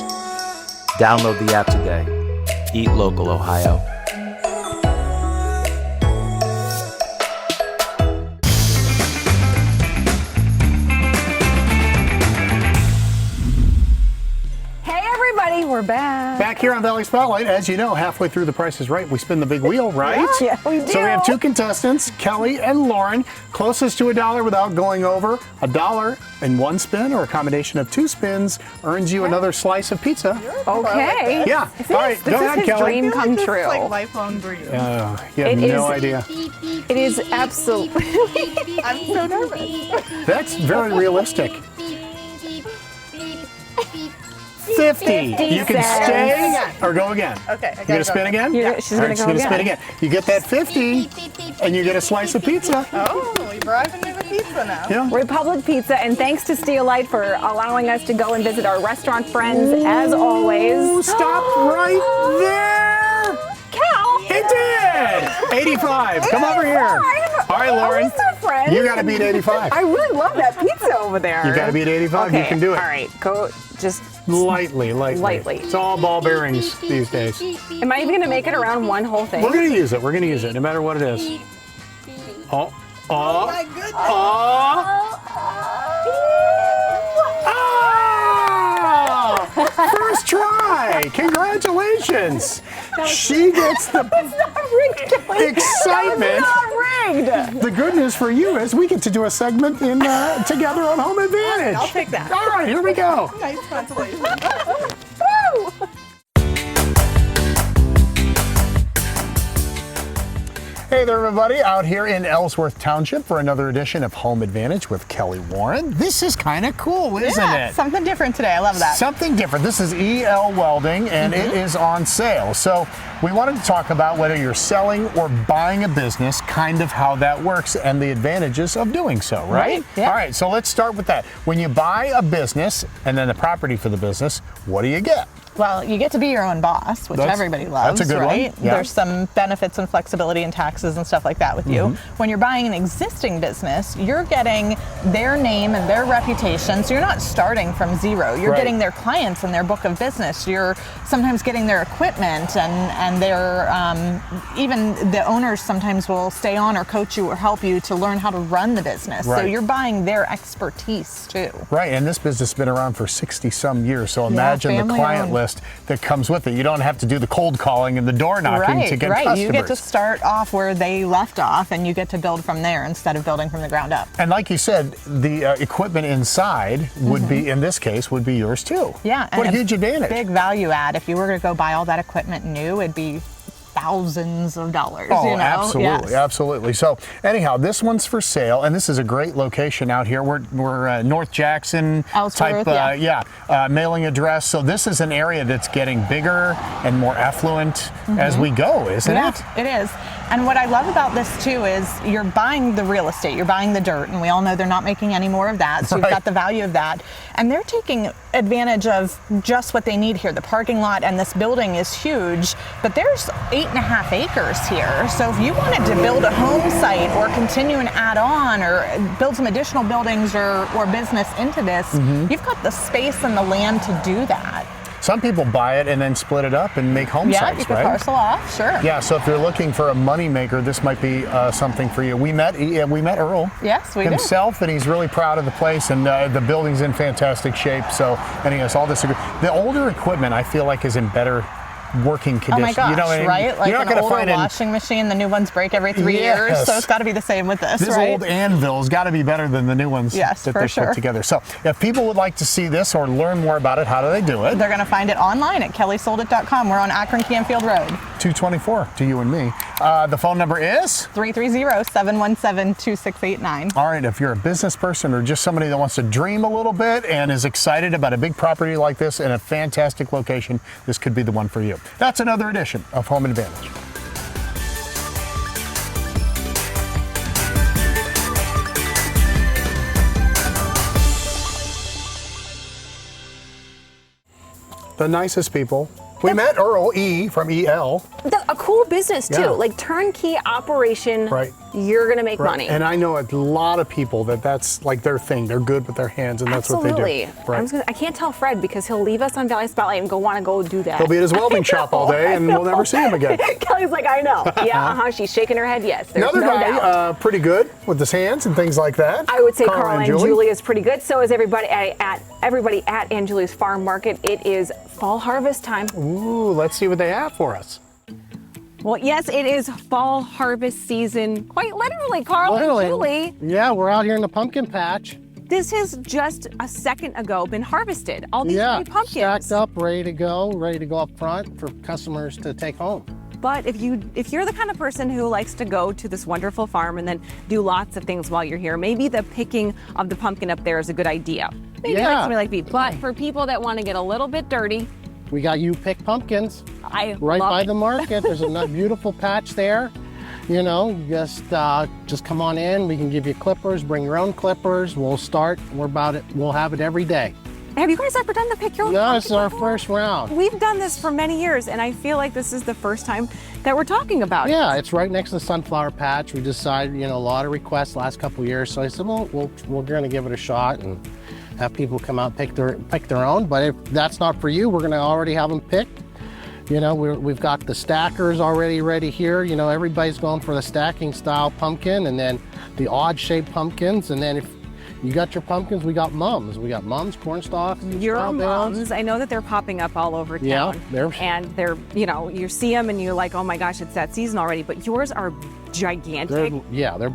Download the app today. Eat local, Ohio. We're back. Back here on Valley Spotlight. As you know, halfway through The Price is Right, we spin the big wheel, right? Yeah, we do. So we have two contestants, Kelly and Lauren. Closest to $1 without going over. $1 in one spin or a combination of two spins earns you another slice of pizza. Okay. Yeah. All right, go ahead, his Kelly. dream come true. It's like lifelong dream. You have no idea. It is absolutely. I'm so nervous. That's very realistic. 50. You can stay or go again. Okay. You gonna spin again? She's All gonna right, go gonna again. spin again. You get that 50, and you get a slice of pizza. Oh, you're bribing me with pizza now. Yeah. Republic Pizza, and thanks to Steelite for allowing us to go and visit our restaurant friends as always. Stop right there. Cal. It did. 85. Come over here. All right, Lauren. You got to beat 85. I really love that pizza over there. You got to beat 85. Okay. You can do it. All right, go just lightly. Lightly. It's all ball bearings these days. Am I even going to make it around one whole thing? We're going to use it. We're going to use it, no matter what it is. Oh my goodness. First try. Congratulations. She gets the excitement. The good news for you is we get to do a segment in together on Home Advantage. I'll take that. All right, here we go. Nice consolation. Hey there, everybody, out here in Ellsworth Township for another edition of Home Advantage with Kelly Warren. This is kind of cool, isn't it? Something different today. I love that. Something different. This is EL Welding, and it is on sale. So we wanted to talk about whether you're selling or buying a business, kind of how that works, and the advantages of doing so, right? Yeah. All right, so let's start with that. When you buy a business and then the property for the business, what do you get? Well, you get to be your own boss, which everybody loves, that's a good right? one. Yeah. There's some benefits and flexibility and taxes and stuff like that with you. When you're buying an existing business, you're getting their name and their reputation, so you're not starting from zero. You're getting their clients and their book of business. You're sometimes getting their equipment and their, even the owners sometimes will stay on or coach you or help you to learn how to run the business. So you're buying their expertise too. Right, and this business has been around for 60 some years, so imagine the client list that comes with it. You don't have to do the cold calling and the door knocking to get customers. You get to start off where they left off, and you get to build from there instead of building from the ground up. And like you said, the equipment inside would be, in this case, would be yours too. Yeah. What a huge advantage. Big value add. If you were to go buy all that equipment new, it'd be thousands of dollars. Oh, you know? absolutely, absolutely. So anyhow, this one's for sale, and this is a great location out here. We're North Jackson Ellsworth, type, mailing address. So this is an area that's getting bigger and more affluent as we go, isn't it? It is. And what I love about this too is you're buying the real estate, you're buying the dirt, and we all know they're not making any more of that. So you've got the value of that. And they're taking advantage of just what they need here. The parking lot and this building is huge, but there's 8.5 acres here. So if you wanted to build a home site or continue and add on or build some additional buildings or business into this, you've got the space and the land to do that. Some people buy it and then split it up and make home sites, right? Yeah, you can parcel off, sure. Yeah, so if you're looking for a money maker, this might be something for you. We met Earl. Yes, we himself, and he's really proud of the place, and the building's in fantastic shape. So, and he has all this. The older equipment, I feel like, is in better working condition. Oh my gosh, you know what I mean? right? Like you're not an gonna older find washing machine, the new ones break every 3 years, so it's got to be the same with this, This right? old anvil's got to be better than the new ones that they put together. So if people would like to see this or learn more about it, how do they do it? They're going to find it online at kellysoldit.com. We're on Akron Canfield Road. 224 to you and me. The phone number is? 330-717-2689. All right, if you're a business person or just somebody that wants to dream a little bit and is excited about a big property like this in a fantastic location, this could be the one for you. That's another edition of Home Advantage. The nicest people. We met Earl E. from EL. A cool business too, Yeah. like turnkey operation. Right. you're going to make money. And I know a lot of people that's like their thing. They're good with their hands, and that's what they do. Absolutely. I can't tell Fred because he'll leave us on Valley Spotlight and want to go do that. He'll be at his welding shop all day, and we'll never see him again. Kelly's like, I know. Yeah, she's shaking her head. Yes, there's Another no guy, doubt. pretty good with his hands and things like that. I would say Carl and Julie. Julie is pretty good. So is everybody at Aunt Julie's Farm Market. It is fall harvest time. Ooh, let's see what they have for us. Well, yes, it is fall harvest season. Quite literally, Carl and Julie. Yeah, we're out here in the pumpkin patch. This has just a second ago been harvested. All these great pumpkins. Stacked up, ready to go up front for customers to take home. But if you're the kind of person who likes to go to this wonderful farm and then do lots of things while you're here, maybe the picking of the pumpkin up there is a good idea. Maybe like somebody like me. But for people that want to get a little bit dirty, we got you pick pumpkins. Right by the market. There's a beautiful patch there. You know, just come on in. We can give you clippers. Bring your own clippers. We'll start. We'll have it every day. Have you guys ever done the pick your own? No, this is our first round. We've done this for many years, and I feel like this is the first time that we're talking about it. Yeah, it's right next to the sunflower patch. We decided, a lot of requests last couple of years, so I said, well, we're going to give it a shot and have people come out and pick their own. But if that's not for you, we're going to already have them picked. We've got the stackers already ready here. Everybody's going for the stacking style pumpkin, and then the odd shaped pumpkins, and then if you got your pumpkins, we got mums. We got mums, corn stalks. Your mums, I know that they're popping up all over town. Yeah, and they're, you see them and you're like, oh my gosh, it's that season already. But yours are gigantic.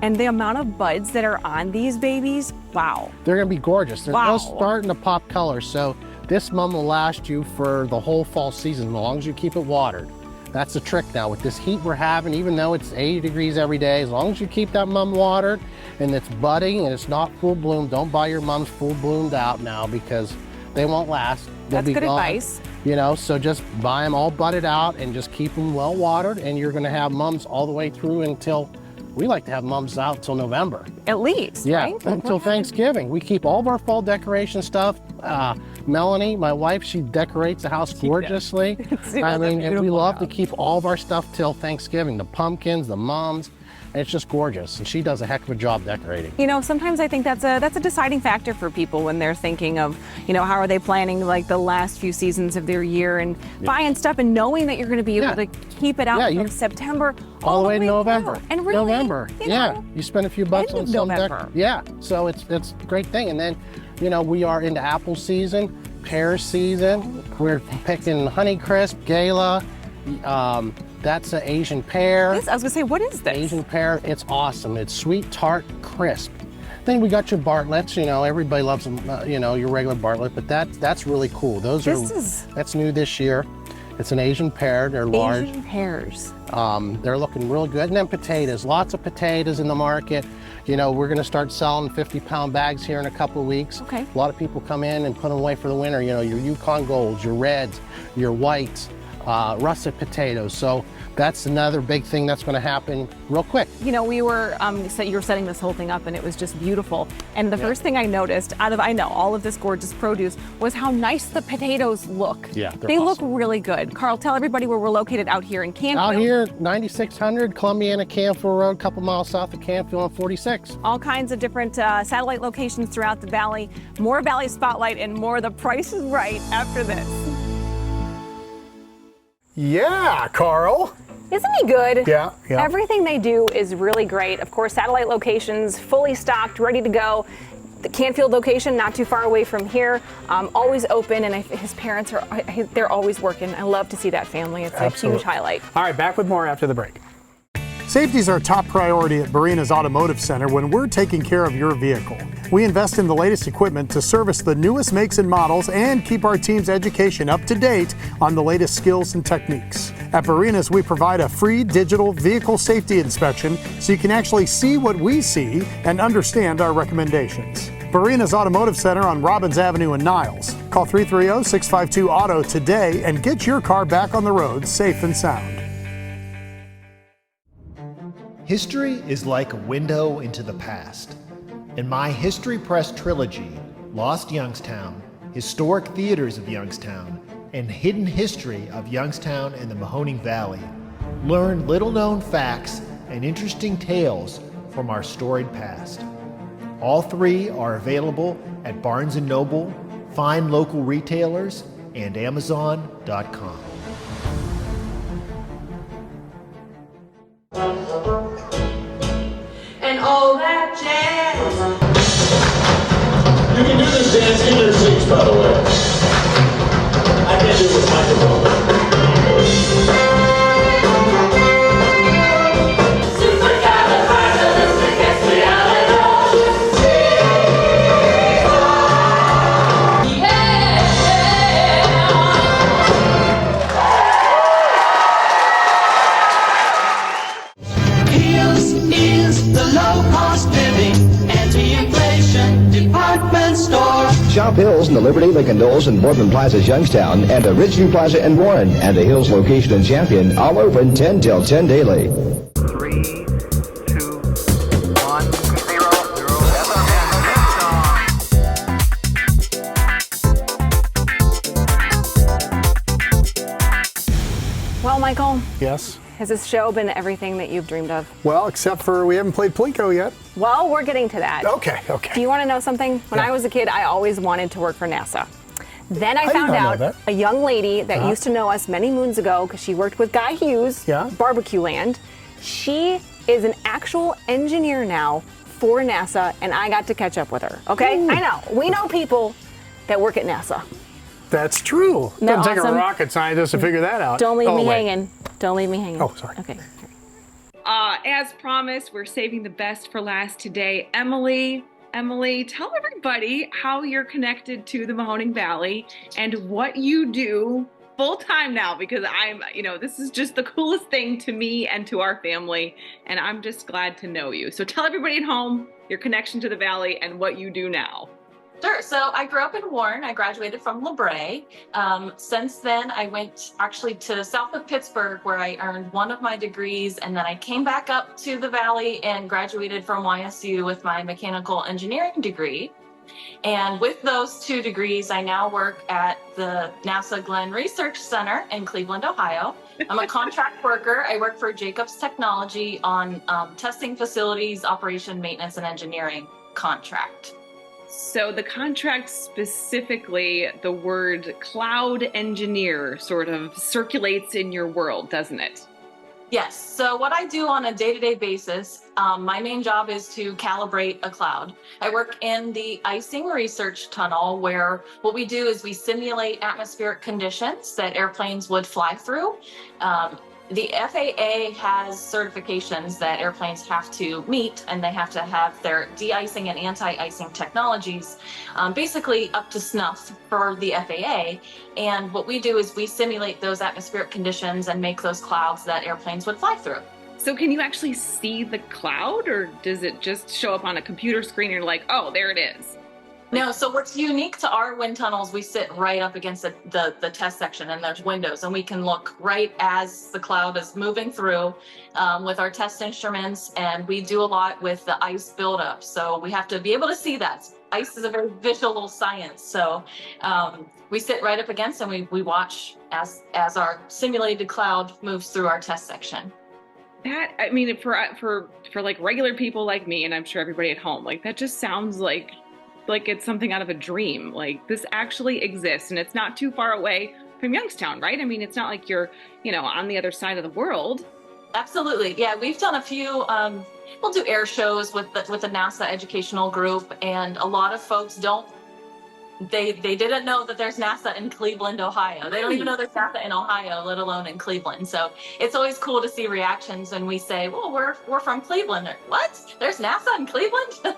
And the amount of buds that are on these babies, wow. They're gonna be gorgeous. They're starting to pop colors. So this mum will last you for the whole fall season as long as you keep it watered. That's the trick now. With this heat we're having, even though it's 80 degrees every day, as long as you keep that mum watered and it's budding and it's not full bloom, don't buy your mums full bloomed out now because they won't last. That's good advice. So just buy them all budded out and just keep them well watered, and you're gonna have mums all the way through until, we like to have mums out till November. At least, right? Until Thanksgiving. We keep all of our fall decoration stuff. Melanie, my wife, she decorates the house gorgeously. And we love to keep all of our stuff till Thanksgiving. The pumpkins, the mums, and it's just gorgeous. And she does a heck of a job decorating. Sometimes I think that's a deciding factor for people when they're thinking of, how are they planning like the last few seasons of their year and buying stuff and knowing that you're going to be able to keep it out from September all the way to November. And really, November, you spend a few bucks on some November. So it's a great thing. And then, we are into apple season, pear season. We're picking Honeycrisp, Gala. That's an Asian pear. I was gonna say, what is this? Asian pear, it's awesome. It's sweet, tart, crisp. Then we got your Bartletts, everybody loves them, your regular Bartlett, but that's really cool. That's new this year. It's an Asian pear, they're large. Asian pears. They're looking real good. And then potatoes, lots of potatoes in the market. We're gonna start selling 50-pound bags here in a couple of weeks. Okay. A lot of people come in and put them away for the winter, your Yukon Golds, your reds, your whites, russet potatoes. So that's another big thing that's going to happen real quick. We were, you were setting this whole thing up and it was just beautiful. And the first thing I noticed out of, all of this gorgeous produce was how nice the potatoes look. Yeah, they awesome. Look really good. Carl, tell everybody where we're located out here in Canfield. Out here, 9600 Columbiana Canfield Road, a couple miles south of Canfield on 46. All kinds of different satellite locations throughout the valley. More Valley Spotlight and more The Price is Right after this. Yeah, Carl. Isn't he good? Yeah. Everything they do is really great. Of course, satellite locations, fully stocked, ready to go. The Canfield location, not too far away from here, always open, and his parents they're always working. I love to see that family. It's Absolutely. A huge highlight. All right, back with more after the break. Safety is our top priority at Barina's Automotive Center when we're taking care of your vehicle. We invest in the latest equipment to service the newest makes and models and keep our team's education up to date on the latest skills and techniques. At Barina's, we provide a free digital vehicle safety inspection so you can actually see what we see and understand our recommendations. Barina's Automotive Center on Robbins Avenue in Niles. Call 330-652-AUTO today and get your car back on the road safe and sound. History is like a window into the past. In my History Press trilogy, Lost Youngstown, Historic Theaters of Youngstown, and Hidden History of Youngstown and the Mahoning Valley, learn little-known facts and interesting tales from our storied past. All three are available at Barnes & Noble, fine local retailers, and Amazon.com. And all that jazz. You can do this dance in your seats, by the way. I can't do it with microphone. Shop Hills in the Liberty, Lincoln Knolls, and Boardman Plaza's Youngstown, and the Ridgeview Plaza in Warren, and the Hills location in Champion, all open 10 till 10 daily. 3, 2, 1, 0, 0, Well, Michael. Yes? Has this show been everything that you've dreamed of? Well, except for we haven't played Plinko yet. Well, we're getting to that. Okay. Do you want to know something? When I was a kid, I always wanted to work for NASA. Then I found out a young lady that used to know us many moons ago because she worked with Guy Hughes, Barbecue Land. She is an actual engineer now for NASA, and I got to catch up with her. Okay? Ooh. I know. We know people that work at NASA. That's true. Isn't that Doesn't take a awesome? rocket scientist to figure that out. Don't leave me hanging. Don't leave me hanging. Oh, sorry. Okay. As promised, we're saving the best for last today. Emily, tell everybody how you're connected to the Mahoning Valley and what you do full time now, because this is just the coolest thing to me and to our family, and I'm just glad to know you. So tell everybody at home your connection to the Valley and what you do now. Sure. So I grew up in Warren. I graduated from LeBray. Since then, I went actually to south of Pittsburgh, where I earned one of my degrees, and then I came back up to the Valley and graduated from YSU with my mechanical engineering degree. And with those 2 degrees, I now work at the NASA Glenn Research Center in Cleveland, Ohio. I'm a contract worker. I work for Jacobs Technology on testing facilities, operation, maintenance, and engineering contract. So the contract, specifically the word cloud engineer, sort of circulates in your world, doesn't it? Yes. So what I do on a day-to-day basis, my main job is to calibrate a cloud. I work in the icing research tunnel, where what we do is we simulate atmospheric conditions that airplanes would fly through. The FAA has certifications that airplanes have to meet, and they have to have their de-icing and anti-icing technologies basically up to snuff for the FAA. And what we do is we simulate those atmospheric conditions and make those clouds that airplanes would fly through. So can you actually see the cloud, or does it just show up on a computer screen and you're like, oh, there it is? No, so what's unique to our wind tunnels, we sit right up against the test section, and there's windows, and we can look right as the cloud is moving through with our test instruments, and we do a lot with the ice buildup. So we have to be able to see that. Ice is a very visual science. So we sit right up against, and we watch as our simulated cloud moves through our test section. That, I mean, for like regular people like me, and I'm sure everybody at home, like that just sounds like it's something out of a dream. Like this actually exists, and it's not too far away from Youngstown, right? I mean, it's not like you're, on the other side of the world. Absolutely. Yeah, we've done a few, we'll do air shows with the NASA educational group, and a lot of folks they didn't know that there's NASA in Cleveland, Ohio. They don't even know there's NASA in Ohio, let alone in Cleveland. So it's always cool to see reactions when we say, well, we're from Cleveland. What? There's NASA in Cleveland?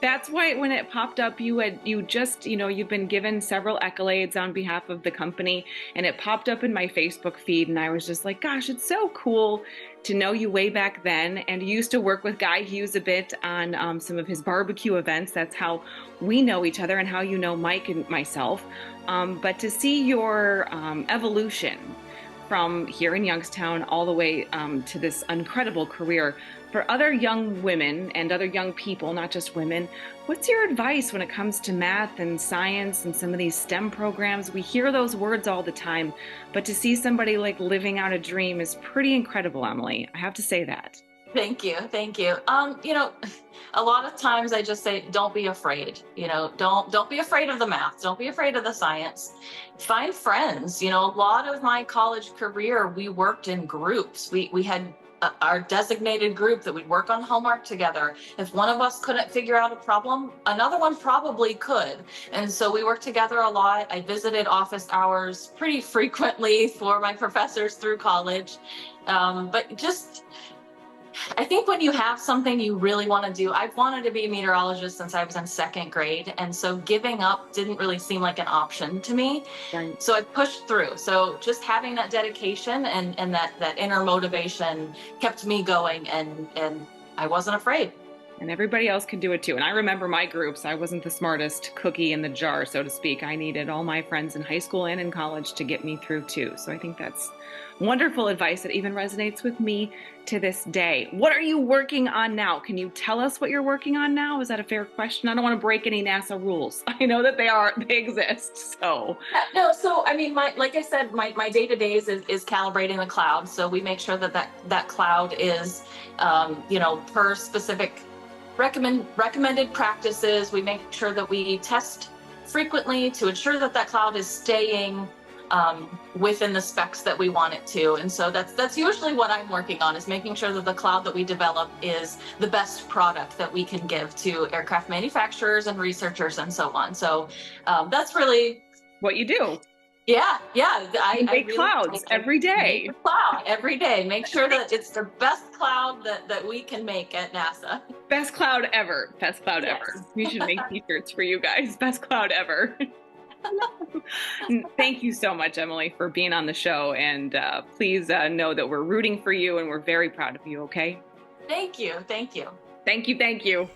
That's why when it popped up, you've been given several accolades on behalf of the company, and it popped up in my Facebook feed, and I was just like, gosh, it's so cool to know you way back then. And you used to work with Guy Hughes a bit on some of his barbecue events. That's how we know each other and how you know Mike and myself. But to see your evolution from here in Youngstown all the way to this incredible career, for other young women and other young people, not just women, what's your advice when it comes to math and science and some of these STEM programs? We hear those words all the time, but to see somebody like living out a dream is pretty incredible, Emily. I have to say that. Thank you. Thank you. You know, a lot of times I just say, don't be afraid. You know, don't be afraid of the math. Don't be afraid of the science. Find friends. You know, a lot of my college career, we worked in groups. We had our designated group that we'd work on homework together. If one of us couldn't figure out a problem, another one probably could. And so we worked together a lot. I visited office hours pretty frequently for my professors through college. But just, I think when you have something you really want to do, I've wanted to be a meteorologist since I was in 2nd grade. And so giving up didn't really seem like an option to me. Right. So I pushed through. So just having that dedication and that inner motivation kept me going, and I wasn't afraid. And everybody else can do it too. And I remember my groups. I wasn't the smartest cookie in the jar, so to speak. I needed all my friends in high school and in college to get me through too. So I think that's wonderful advice that even resonates with me to this day. What are you working on now? Can you tell us what you're working on now? Is that a fair question? I don't want to break any NASA rules. I know that they exist. So no, so I mean, like I said, my day-to-day is calibrating the cloud. So we make sure that cloud is, you know, per specific recommended practices. We make sure that we test frequently to ensure that cloud is staying within the specs that we want it to. And so that's usually what I'm working on, is making sure that the cloud that we develop is the best product that we can give to aircraft manufacturers and researchers and so on. So that's really what you do. Yeah. I make clouds every day. Make a cloud every day. Make sure that it's the best cloud that we can make at NASA. Best cloud ever. Best cloud ever. We should make t-shirts for you guys. Best cloud ever. Thank you so much, Emily, for being on the show. And please know that we're rooting for you and we're very proud of you, okay? Thank you. Thank you.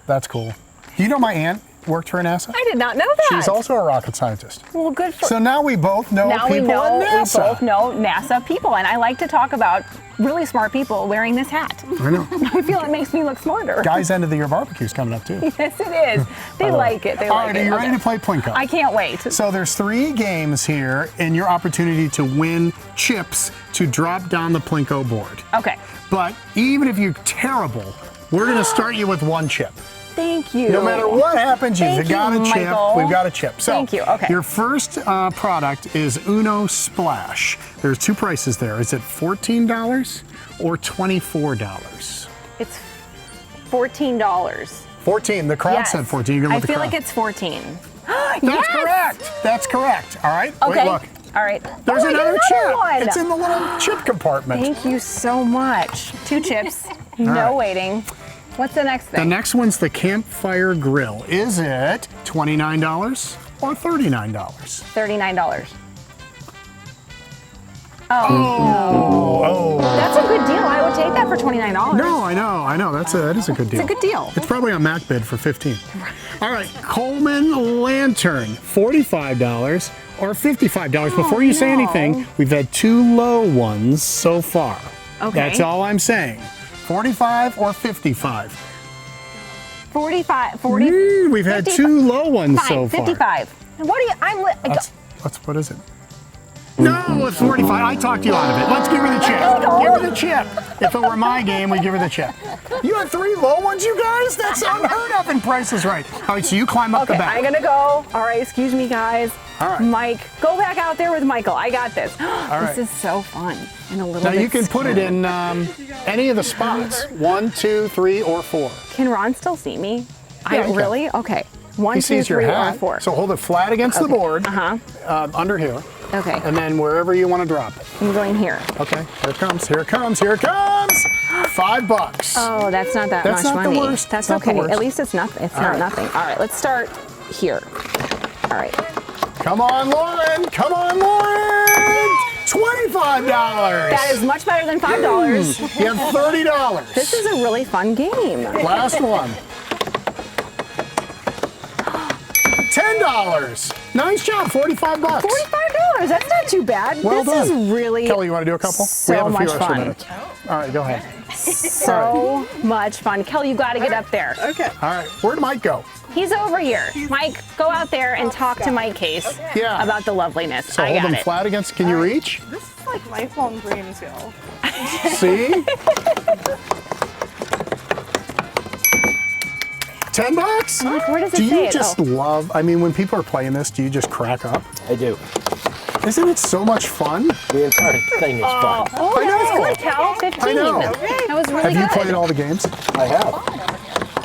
That's cool. Do you know my aunt worked for NASA? I did not know that. She's also a rocket scientist. Well, good for. So now we both know now people at NASA. We both know NASA people, and I like to talk about really smart people wearing this hat. I know. I feel it makes me look smarter. Guys' end of the year barbecue's coming up too. Yes, it is. They like it. All right, are you ready to play Plinko? I can't wait. So there's 3 games here, and your opportunity to win chips to drop down the Plinko board. Okay. But even if you're terrible, we're going to start you with 1 chip. Thank you. No matter what happens, you've got a chip. Michael. We've got a chip. So thank you. Okay. Your first product is Uno Splash. There's 2 prices there. Is it $14 or $24? It's $14. 14. The crowd said 14. You're going with the crowd. I feel like it's 14. That's correct. That's correct. All right. Okay. Wait, look. All right. There's another chip. One. It's in the little chip compartment. Thank you so much. 2 chips. No waiting. What's the next thing? The next one's the Campfire Grill. Is it $29 or $39? $39. Oh. That's a good deal. I would take that for $29. No, I know. That is a good deal. It's a good deal. It's probably on MacBid for $15. All right, Coleman Lantern, $45 or $55. Before you say anything, we've had 2 low ones so far. Okay. That's all I'm saying. 45 or 55? 45, 40. We've had 55. 2 low ones Fine, so far. 55. What do you, What is it? No, it's 45. I talked you out of it. Let's give her the chip. Give her the chip. If it were my game, we'd give her the chip. You had 3 low ones, you guys? That's unheard of in Price is Right. All right, so you climb up the back. I'm going to go. All right, excuse me, guys. All right. Mike, go back out there with Michael. I got this. right. This is so fun and a little Now bit you can put it scary. in any of the spots. 1, 2, 3, or 4. Can Ron still see me? Yeah, he really? Okay. 1, He 2, sees your 3, or hat. 4. So hold it flat against the board. Under here. Okay. And then wherever you want to drop it. I'm going here. Okay. Here it comes. Here it comes. Here it comes. $5. Oh, that's not that That's much not the money. worst. That's Not the okay. worst. At least it's nothing. It's not nothing. All right, let's start here. All right. Come on, Lauren. Come on, Lauren. $25. That is much better than $5. You have $30. This is a really fun game. Last one. $10. Nice job. $45. $45. That's not too bad. Well this done. is really Kelly, you want to do a couple? so we have a few much extra fun. minutes. All right, go ahead. So much fun. Kelly, you got to get up there. Okay. All right. Where'd Mike go? He's over here. Mike, go out there and talk to Mike Case about the loveliness. So I hold got them it. flat against. Can you reach? This is like lifelong dreams, y'all. See? $10? I'm like, where does it Do say you it? just love, I mean, when people are playing this, do you just crack up? I do. Isn't it so much fun? The entire thing is fun. Oh, I that know. was good, Cal. 15. I know. That was really Have you good. played all the games? I have.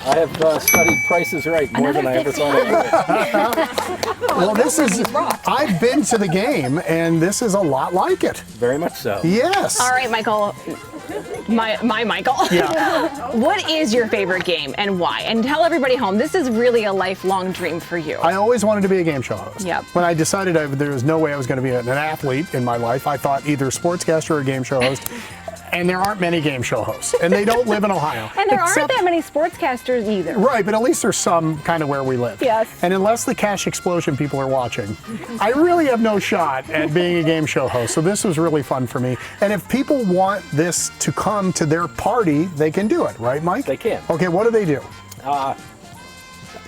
I have studied Price is Right more than I ever thought I would. Well, this is, I've been to the game, and this is a lot like it. Very much so. Yes. All right, Michael. My Michael. Yeah. What is your favorite game and why? And tell everybody home, this is really a lifelong dream for you. I always wanted to be a game show host. Yep. When I decided there was no way I was going to be an athlete in my life, I thought either sportscaster or game show host. And there aren't many game show hosts, and they don't live in Ohio. And there aren't that many sportscasters either. Right, but at least there's some kind of where we live. Yes. And unless the cash explosion people are watching, I really have no shot at being a game show host. So this was really fun for me. And if people want this to come to their party, they can do it, right, Mike? They can. Okay, what do they do?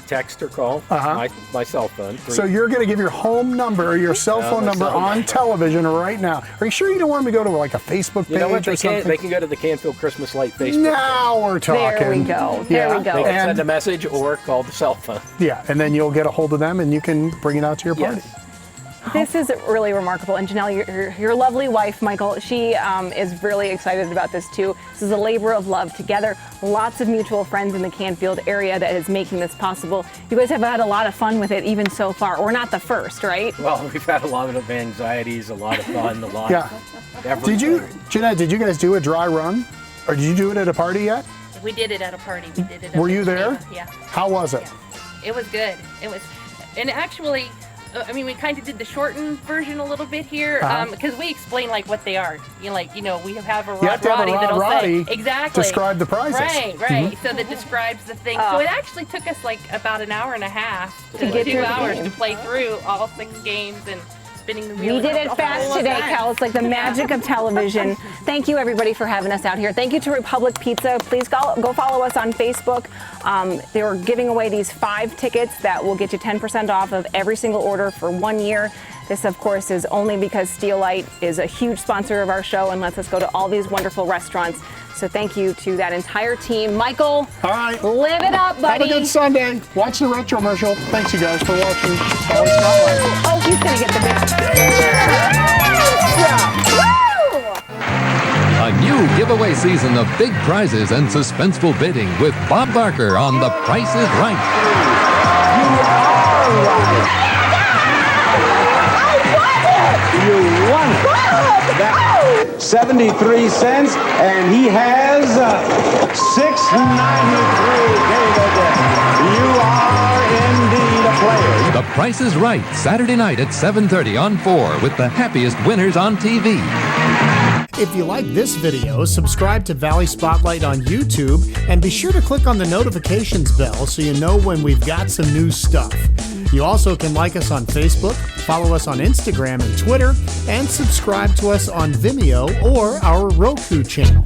Text or call my cell phone. So you're going to give your home number or your cell phone number on television right now. Are you sure you don't want me to go to like a Facebook page You know what? or something? They can go to the Canfield Christmas Light Facebook Now we're talking. There we go. There we go. They can send a message or call the cell phone. Yeah, and then you'll get a hold of them and you can bring it out to your party. This is really remarkable. And Janelle, your lovely wife, Michael, she is really excited about this too. This is a labor of love together. Lots of mutual friends in the Canfield area that is making this possible. You guys have had a lot of fun with it even so far. We're not the first, right? Well, we've had a lot of anxieties, a lot of fun, a lot of everything. Jeanette, did you guys do a dry run? Or did you do it at a party yet? We did it at a party. We did it. Were you there? Yeah. How was it? It was good. It was, and actually, I mean, we kind of did the shortened version a little bit here because we explain like what they are. We have a Rod Roddy that'll say exactly describe the prizes. Right. Mm-hmm. So that describes the thing. So it actually took us like about an hour and a half to get 2 through the hours game. to play through all 6 games and spinning the wheel. We did it fast today, Cal. It's like the magic of television. Thank you, everybody, for having us out here. Thank you to Republic Pizza. Please go follow us on Facebook. They were giving away these 5 tickets that will get you 10% off of every single order for 1 year. This, of course, is only because Steelite is a huge sponsor of our show and lets us go to all these wonderful restaurants. So thank you to that entire team. Michael, all right, live it up, buddy. Have a good Sunday. Watch the Retromercial. Thanks, you guys, for watching. Valley Spotlight. Oh, he's going to get the big. A new giveaway season of big prizes and suspenseful bidding with Bob Barker on The Price is Right. You won that 73 cents, and he has $6.93. David, you are indeed a player. The Price is Right, Saturday night at 7:30 on 4 with the happiest winners on TV. If you like this video, subscribe to Valley Spotlight on YouTube and be sure to click on the notifications bell so you know when we've got some new stuff. You also can like us on Facebook, follow us on Instagram and Twitter, and subscribe to us on Vimeo or our Roku channel.